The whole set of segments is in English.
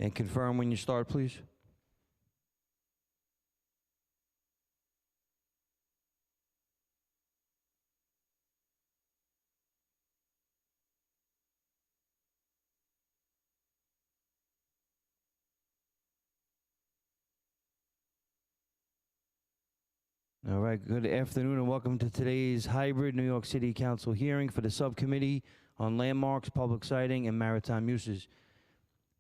And confirm when you start, please. All right, good afternoon and welcome to today's hybrid New York City Council hearing for the Subcommittee on Landmarks, Public Siting, and Maritime Uses.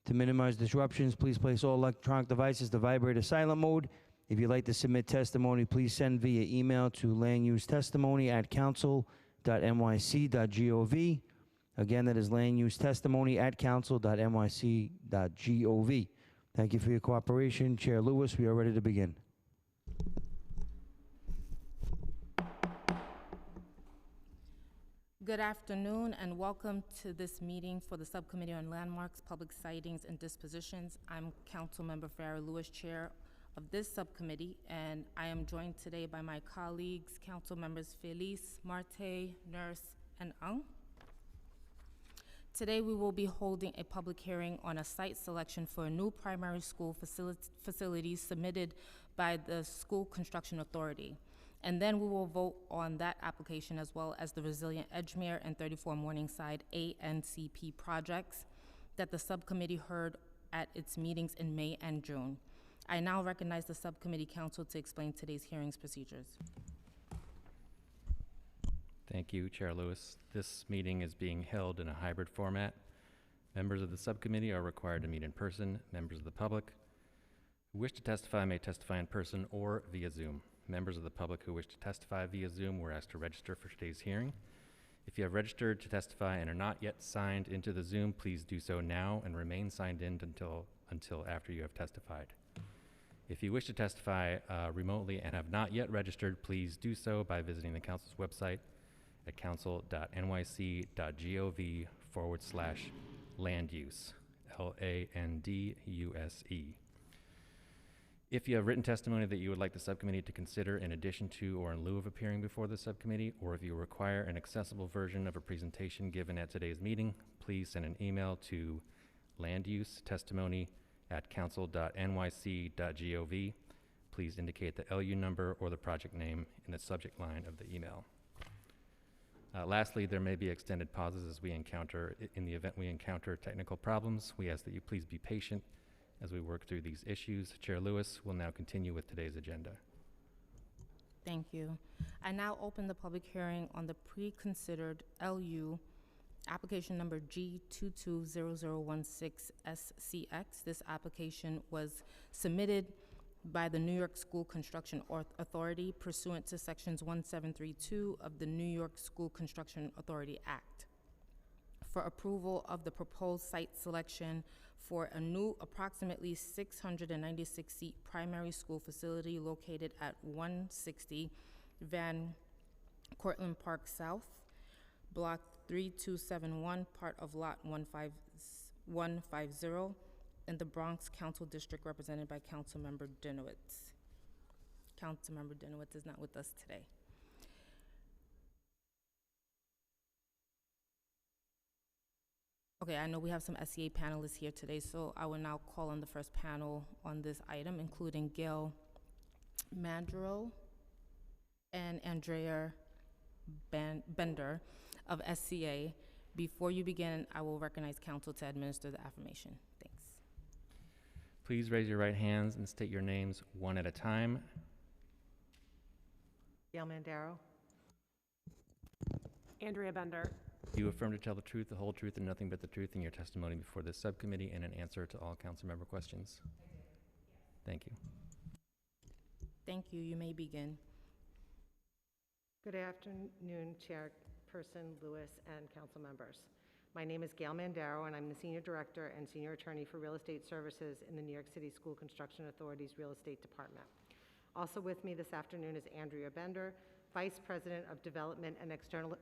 To minimize disruptions, please place all electronic devices to vibrate or silent mode. If you'd like to submit testimony, please send via email to landusetestimony@council.nyc.gov. Again, that is landusetestimony@council.nyc.gov. Thank you for your cooperation. Chair Lewis, we are ready to begin. Good afternoon and welcome to this meeting for the Subcommittee on Landmarks, Public Sightings, and Dispositions. I'm Councilmember Farah Lewis, Chair of this subcommittee, and I am joined today by my colleagues, Council Members Felice, Marte, Nurse, and Ang. Today we will be holding a public hearing on a site selection for a new primary school facility submitted by the School Construction Authority. And then we will vote on that application as well as the Resilient Edgemere and 34 Morningside ANCP projects that the subcommittee heard at its meetings in May and June. I now recognize the subcommittee counsel to explain today's hearings procedures. Thank you, Chair Lewis. This meeting is being held in a hybrid format. Members of the subcommittee are required to meet in person. Members of the public who wish to testify may testify in person or via Zoom. Members of the public who wish to testify via Zoom were asked to register for today's hearing. If you have registered to testify and are not yet signed into the Zoom, please do so now and remain signed in until after you have testified. If you wish to testify remotely and have not yet registered, please do so by visiting the Council's website at council.nyc.gov/landuse, LANDUSE. If you have written testimony that you would like the subcommittee to consider in addition to or in lieu of appearing before the subcommittee, or if you require an accessible version of a presentation given at today's meeting, please send an email to landusetestimony@council.nyc.gov. Please indicate the LU number or the project name in the subject line of the email. Lastly, there may be extended pauses as we encounter, in the event we encounter technical problems. We ask that you please be patient as we work through these issues. Chair Lewis will now continue with today's agenda. Thank you. I now open the public hearing on the pre-considered LU application number G220016SCX. This application was submitted by the New York School Construction Authority pursuant to sections 1732 of the New York School Construction Authority Act for approval of the proposed site selection for a new approximately 696-seat primary school facility located at 160 Van Cortlandt Park South, Block 3271, part of Lot 150 in the Bronx Council District, represented by Councilmember Dinowitz. Councilmember Dinowitz is not with us today. Okay, I know we have some SCA panelists here today, so I will now call on the first panel on this item, including Gail Mandro and Andrea Bender of SCA. Before you begin, I will recognize council to administer the affirmation. Thanks. Please raise your right hands and state your names one at a time. Gail Mandaro. Andrea Bender. Do you affirm to tell the truth, the whole truth, and nothing but the truth in your testimony before this subcommittee and in answer to all council member questions? Thank you. Thank you. You may begin. Good afternoon, Chairperson Lewis and council members. My name is Gail Mandaro, and I'm the Senior Director and Senior Attorney for Real Estate Services in the New York City School Construction Authority's Real Estate Department. Also with me this afternoon is Andrea Bender, Vice President of Development and External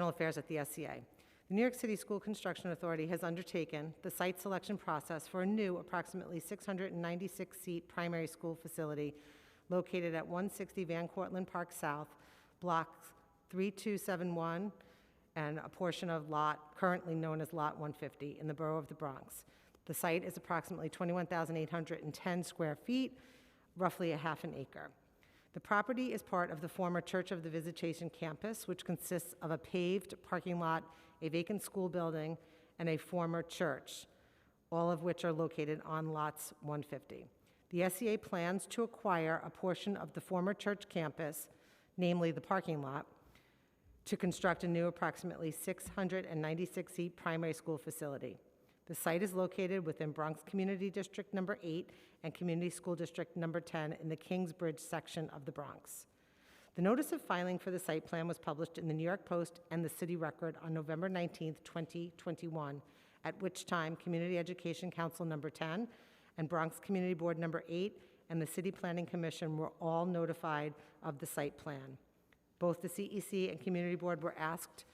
Affairs at the SCA. The New York City School Construction Authority has undertaken the site selection process for a new approximately 696-seat primary school facility located at 160 Van Cortlandt Park South, Block 3271 and a portion of lot currently known as Lot 150 in the borough of the Bronx. The site is approximately 21,810 square feet, roughly a half an acre. The property is part of the former Church of the Visitation campus, which consists of a paved parking lot, a vacant school building, and a former church, all of which are located on lots 150. The SEA plans to acquire a portion of the former church campus, namely the parking lot, to construct a new approximately 696-seat primary school facility. The site is located within Bronx Community District Number 8 and Community School District Number 10 in the Kingsbridge section of the Bronx. The notice of filing for the site plan was published in the New York Post and the City Record on November 19, 2021, at which time Community Education Council Number 10 and Bronx Community Board Number 8 and the City Planning Commission were all notified of the site plan. Both the CEC and Community Board were asked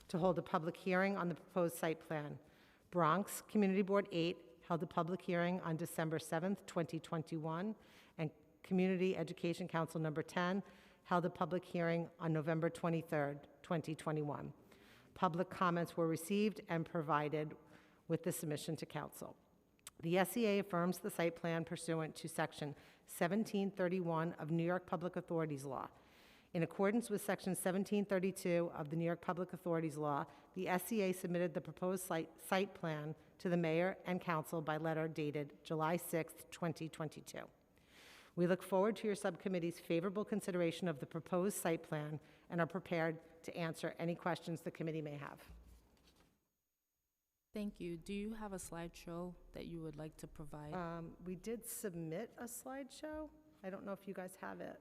to hold a public hearing on the proposed site plan. Bronx Community Board 8 held a public hearing on December 7th, 2021, and Community Education Council Number 10 held a public hearing on November 23rd, 2021. Public comments were received and provided with the submission to Council. The SEA affirms the site plan pursuant to Section 1731 of New York Public Authorities Law. In accordance with Section 1732 of the New York Public Authorities Law, the SEA submitted the proposed site plan to the Mayor and Council by letter dated July 6, 2022. We look forward to your subcommittee's favorable consideration of the proposed site plan and are prepared to answer any questions the committee may have. Thank you. Do you have a slideshow that you would like to provide? We did submit a slideshow. I don't know if you guys have it.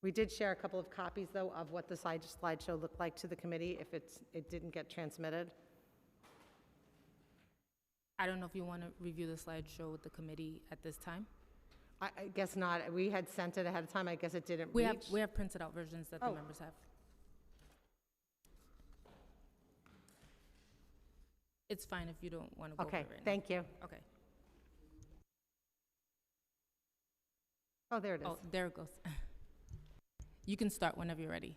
We did share a couple of copies, though, of what the slideshow looked like to the committee if it didn't get transmitted. I don't know if you want to review the slideshow with the committee at this time. I guess not. We had sent it ahead of time. I guess it didn't We reach. have printed out versions that the Oh. members have. It's fine if you don't want to go Okay, over it right thank you. now. Okay. Oh, there it is. Oh, there it goes. You can start whenever you're ready.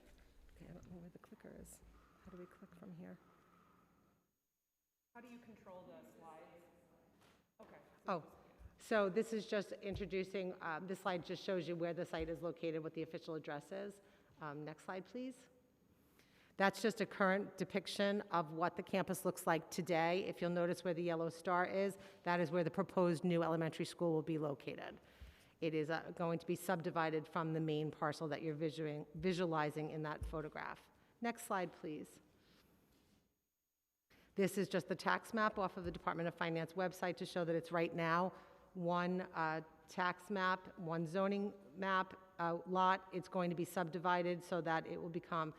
Okay, I don't know where the clicker is. How do we click from here? How do you control the slides? Okay. Oh, so this is just introducing, this slide just shows you where the site is located, what the official address is. Next slide, please. That's just a current depiction of what the campus looks like today. If you'll notice where the yellow star is, that is where the proposed new elementary school will be located. It is going to be subdivided from the main parcel that you're visualizing in that photograph. Next slide, please. This is just the tax map off of the Department of Finance website to show that it's right now one tax map, one zoning map lot. It's going to be subdivided so that it will become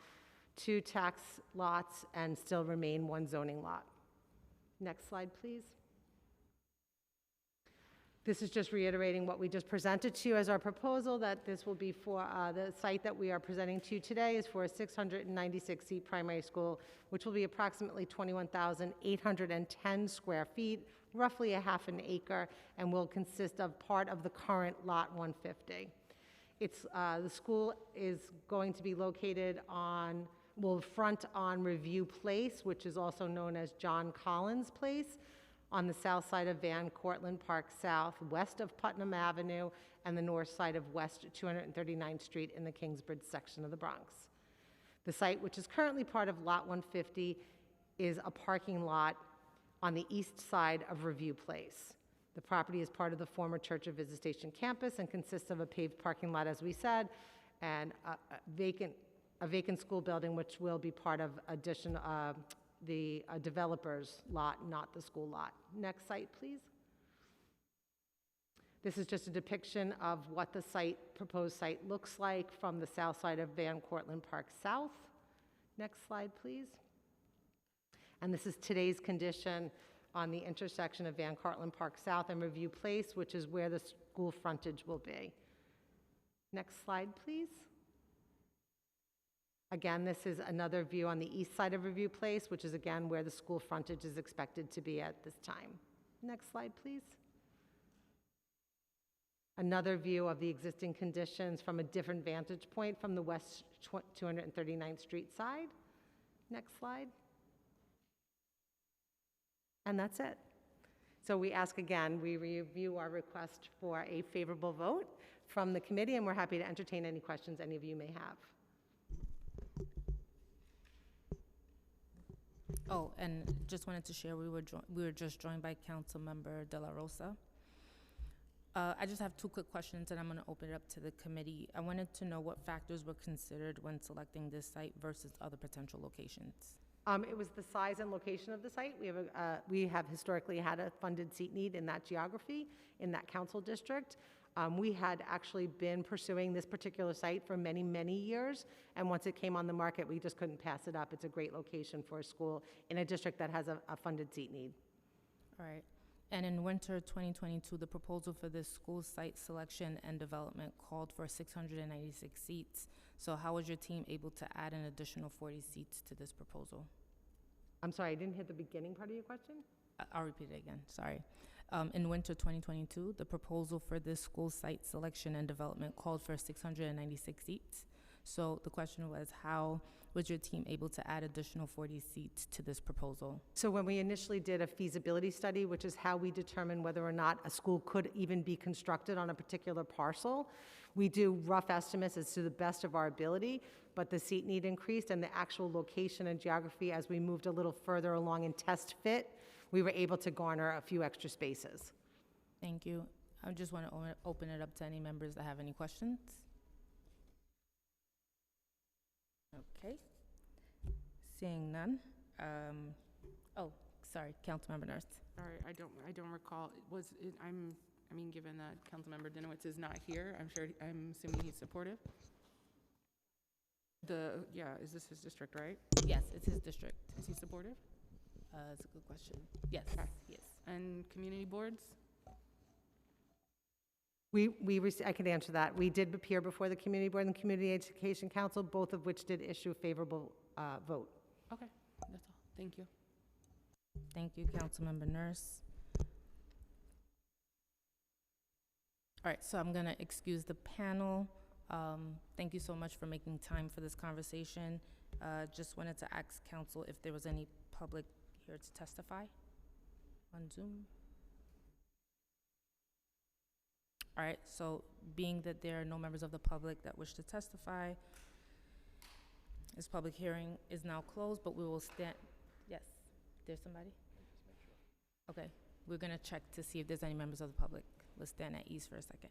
2 tax lots and still remain 1 zoning lot. Next slide, please. This is just reiterating what we just presented to you as our proposal, that this will be for the site that we are presenting to you today is for a 696-seat primary school, which will be approximately 21,810 square feet, roughly a half an acre, and will consist of part of the current Lot 150. The school is going to be located will front on Review Place, which is also known as John Collins Place, on the south side of Van Cortlandt Park South, west of Putnam Avenue, and the north side of West 239th Street in the Kingsbridge section of the Bronx. The site, which is currently part of Lot 150, is a parking lot on the east side of Review Place. The property is part of the former Church of Visitation campus and consists of a paved parking lot, as we said, and a vacant school building, which will be part of the developer's lot, not the school lot. Next site, please. This is just a depiction of what the proposed site looks like from the south side of Van Cortlandt Park South. Next slide, please. And this is today's condition on the intersection of Van Cortlandt Park South and Review Place, which is where the school frontage will be. Next slide, please. Again, this is another view on the east side of Review Place, which is again where the school frontage is expected to be at this time. Next slide, please. Another view of the existing conditions from a different vantage point from the West 239th Street side. Next slide. And that's it. So we ask again, we review our request for a favorable vote from the committee, and we're happy to entertain any questions any of you may have. Oh, and just wanted to share, we were just joined by Councilmember De La Rosa. I just have two quick questions, and I'm going to open it up to the committee. I wanted to know what factors were considered when selecting this site versus other potential locations. It was the size and location of the site. We have historically had a funded seat need in that geography, in that council district. We had actually been pursuing this particular site for many, many years, and once it came on the market, we just couldn't pass it up. It's a great location for a school in a district that has a funded seat need. All right. And in winter 2022, the proposal for this school site selection and development called for 696 seats. So how was your team able to add an additional 40 seats to this proposal? I'm sorry, I didn't hear the beginning part of your question. I'll repeat it again, sorry. In winter 2022, the proposal for this school site selection and development called for 696 seats. So the question was, how was your team able to add additional 40 seats to this proposal? So when we initially did a feasibility study, which is how we determine whether or not a school could even be constructed on a particular parcel, we do rough estimates as to the best of our ability, but the seat need increased and the actual location and geography as we moved a little further along in test fit, we were able to garner a few extra spaces. Thank you. I just want to open it up to any members that have any questions. Okay. Seeing none. Oh, sorry, Councilmember Nurse. Sorry, I don't recall. I mean, given that Councilmember Dinowitz is not here, I'm assuming he's supportive? Is this his district, right? Yes, it's his district. Is he supportive? That's a good question. Yes, Okay. yes. And community boards? I can answer that. We did appear before the Community Board and the Community Education Council, both of which did issue a favorable vote. Okay, that's all. Thank you. Thank you, Councilmember Nurse. All right, so I'm going to excuse the panel. Thank you so much for making time for this conversation. Just wanted to ask council if there was any public here to testify on Zoom. All right, so being that there are no members of the public that wish to testify, this public hearing is now closed, but we will stand, yes, there's somebody? Okay, we're gonna check to see if there's any members of the public. Let's stand at ease for a second.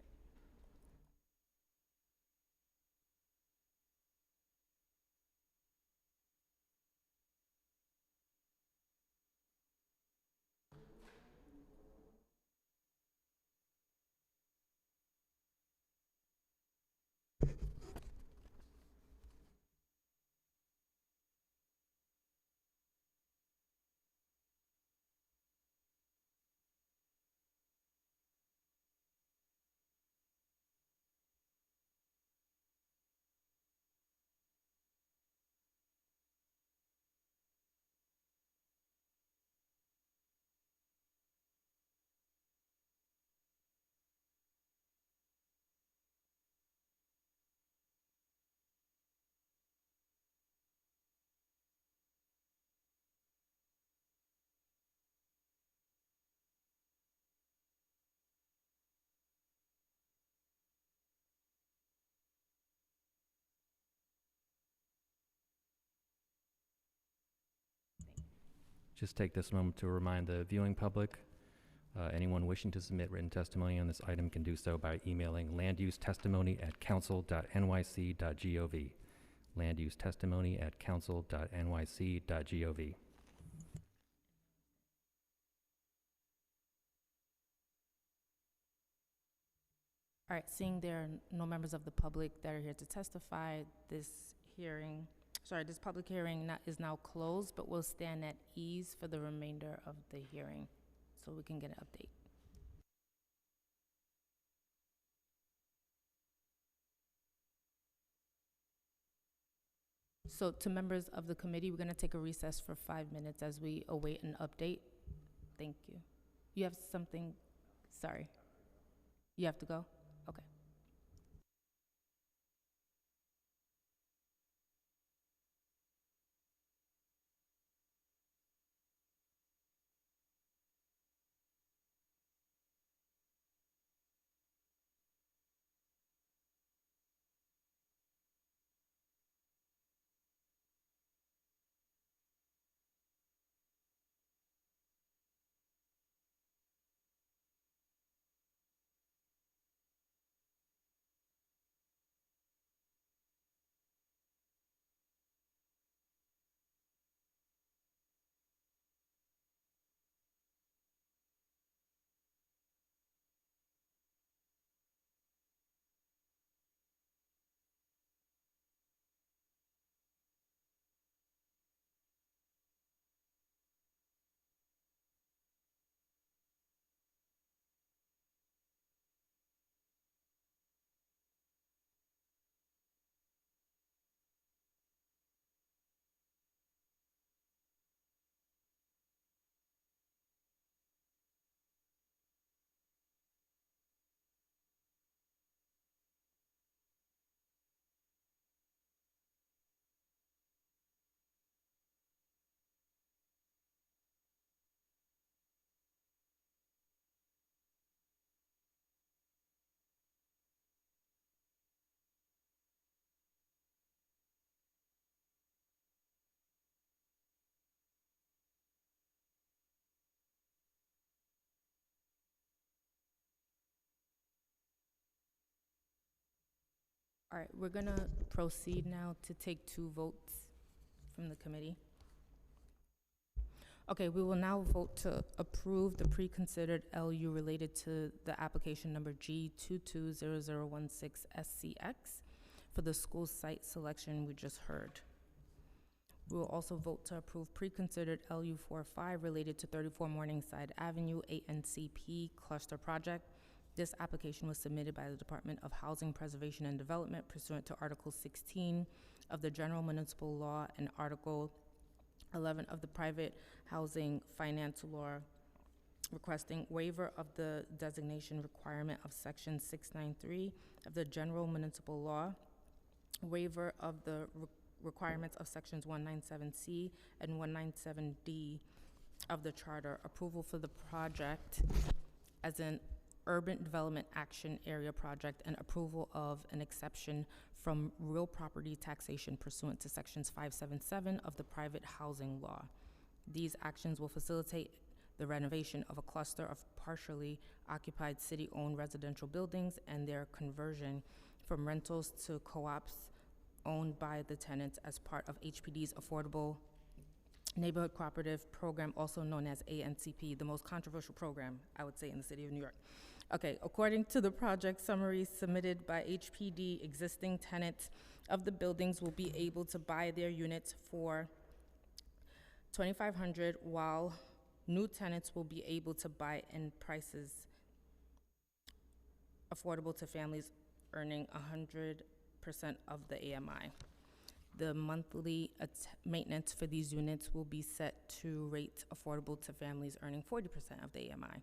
Just take this moment to remind the viewing public, anyone wishing to submit written testimony on this item can do so by emailing landusetestimony@council.nyc.gov. landusetestimony@council.nyc.gov. All right, seeing there are no members of the public that are here to testify, this public hearing is now closed, but we'll stand at ease for the remainder of the hearing so we can get an update. So to members of the committee, we're gonna take a recess for 5 minutes as we await an update. Thank you. You have something, sorry. You have to go? Okay. All right, we're gonna proceed now to take 2 votes from the committee. Okay, we will now vote to approve the pre-considered LU related to the application number G220016SCX for the school site selection we just heard. We will also vote to approve pre-considered LU45 related to 34 Morningside Avenue ANCP cluster project. This application was submitted by the Department of Housing Preservation and Development pursuant to Article 16 of the General Municipal Law and Article 11 of the Private Housing Finance Law, requesting waiver of the designation requirement of Section 693 of the General Municipal Law, waiver of the requirements of Sections 197C and 197D of the Charter, approval for the project as an Urban Development Action Area project, and approval of an exception from real property taxation pursuant to Sections 577 of the Private Housing Law. These actions will facilitate the renovation of a cluster of partially occupied city-owned residential buildings and their conversion from rentals to co-ops owned by the tenants as part of HPD's Affordable Neighborhood Cooperative Program, also known as ANCP, the most controversial program, I would say, in the city of New York. Okay, according to the project summary submitted by HPD, existing tenants of the buildings will be able to buy their units for $2,500, while new tenants will be able to buy in prices affordable to families earning 100% of the AMI. The monthly maintenance for these units will be set to rates affordable to families earning 40% of the AMI.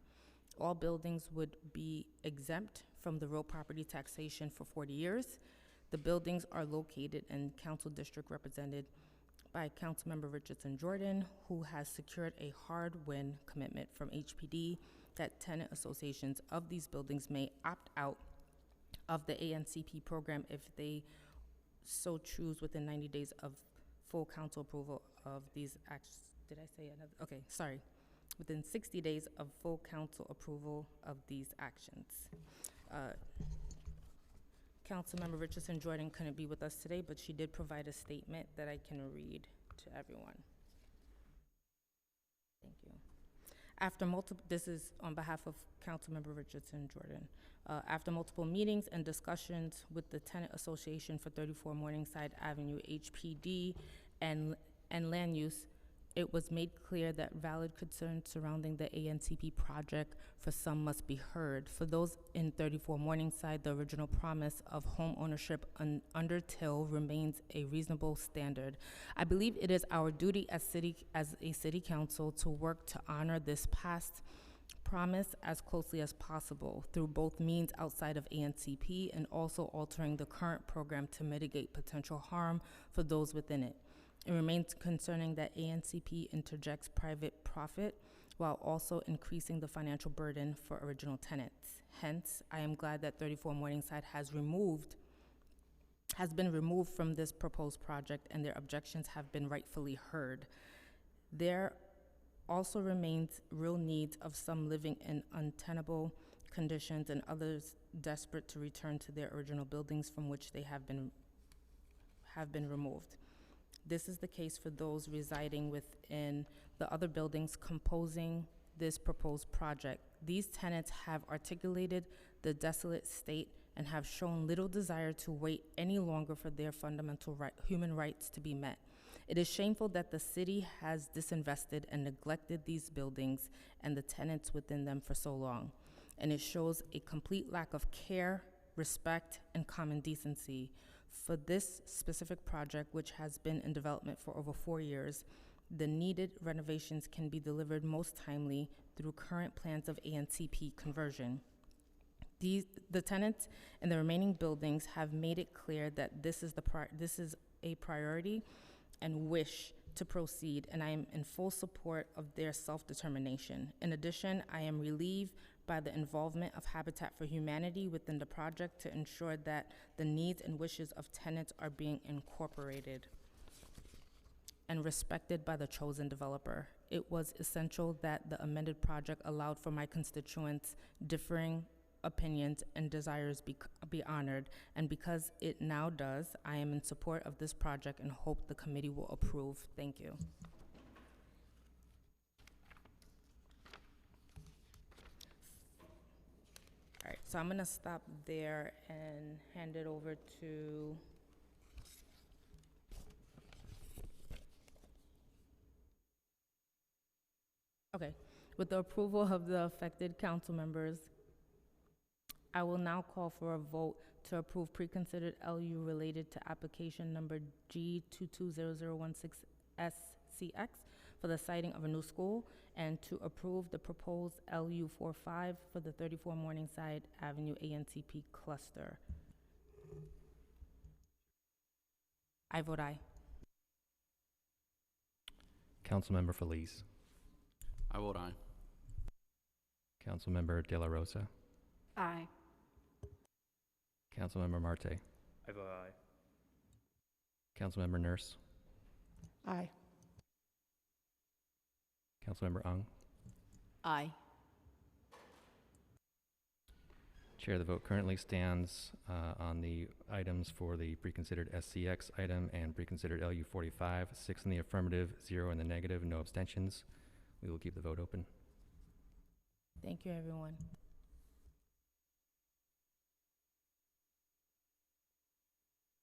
All buildings would be exempt from the real property taxation for 40 years. The buildings are located in Council District represented by Councilmember Richardson Jordan, who has secured a hard win commitment from HPD that tenant associations of these buildings may opt out of the ANCP program if they so choose within 90 days of full council approval of these acts. Did I say another? Okay, sorry. Within 60 days of full council approval of these actions. Councilmember Richardson Jordan couldn't be with us today, but she did provide a statement that I can read to everyone. Thank you. After multiple, this is on behalf of Councilmember Richardson Jordan. After multiple meetings and discussions with the Tenant Association for 34 Morningside Avenue, HPD, and land use, it was made clear that valid concerns surrounding the ANCP project for some must be heard. For those in 34 Morningside, the original promise of home ownership under till remains a reasonable standard. I believe it is our duty as a city council to work to honor this past promise as closely as possible through both means outside of ANCP and also altering the current program to mitigate potential harm for those within it. It remains concerning that ANCP interjects private profit while also increasing the financial burden for original tenants. Hence, I am glad that 34 Morningside has been removed from this proposed project and their objections have been rightfully heard. There also remains real needs of some living in untenable conditions and others desperate to return to their original buildings from which they have been removed. This is the case for those residing within the other buildings composing this proposed project. These tenants have articulated the desolate state and have shown little desire to wait any longer for their fundamental human rights to be met. It is shameful that the city has disinvested and neglected these buildings and the tenants within them for so long. And it shows a complete lack of care, respect, and common decency. For this specific project, which has been in development for over 4 years, the needed renovations can be delivered most timely through current plans of ANCP conversion. The tenants in the remaining buildings have made it clear that this is a priority and wish to proceed, and I am in full support of their self-determination. In addition, I am relieved by the involvement of Habitat for Humanity within the project to ensure that the needs and wishes of tenants are being incorporated and respected by the chosen developer. It was essential that the amended project allowed for my constituents differing opinions and desires be honored, and because it now does, I am in support of this project and hope the committee will approve. Thank you. All right, so I'm gonna stop there and hand it over to okay. With the approval of the affected council members, I will now call for a vote to approve preconsidered LU related to application number G220016SCX for the siting of a new school, and to approve the proposed LU 45 for the 34 Morningside Avenue ANCP cluster. I vote aye. Councilmember Feliz. I vote aye. Councilmember De La Rosa. Aye. Councilmember Marte. I vote aye. Councilmember Nurse. Aye. Councilmember Ung. Aye. Chair, the vote currently stands on the items for the preconsidered SCX item and preconsidered LU 45, 6 in the affirmative, 0 in the negative, no abstentions. We will keep the vote open. Thank you, everyone.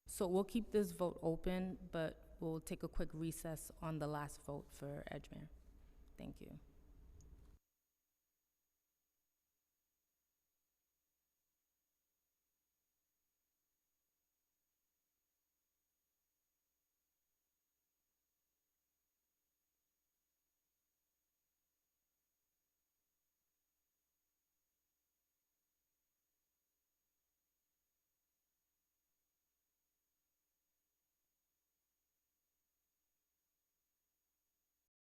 So we'll keep this vote open, but we'll take a quick recess on the last vote for Edgemere. Thank you.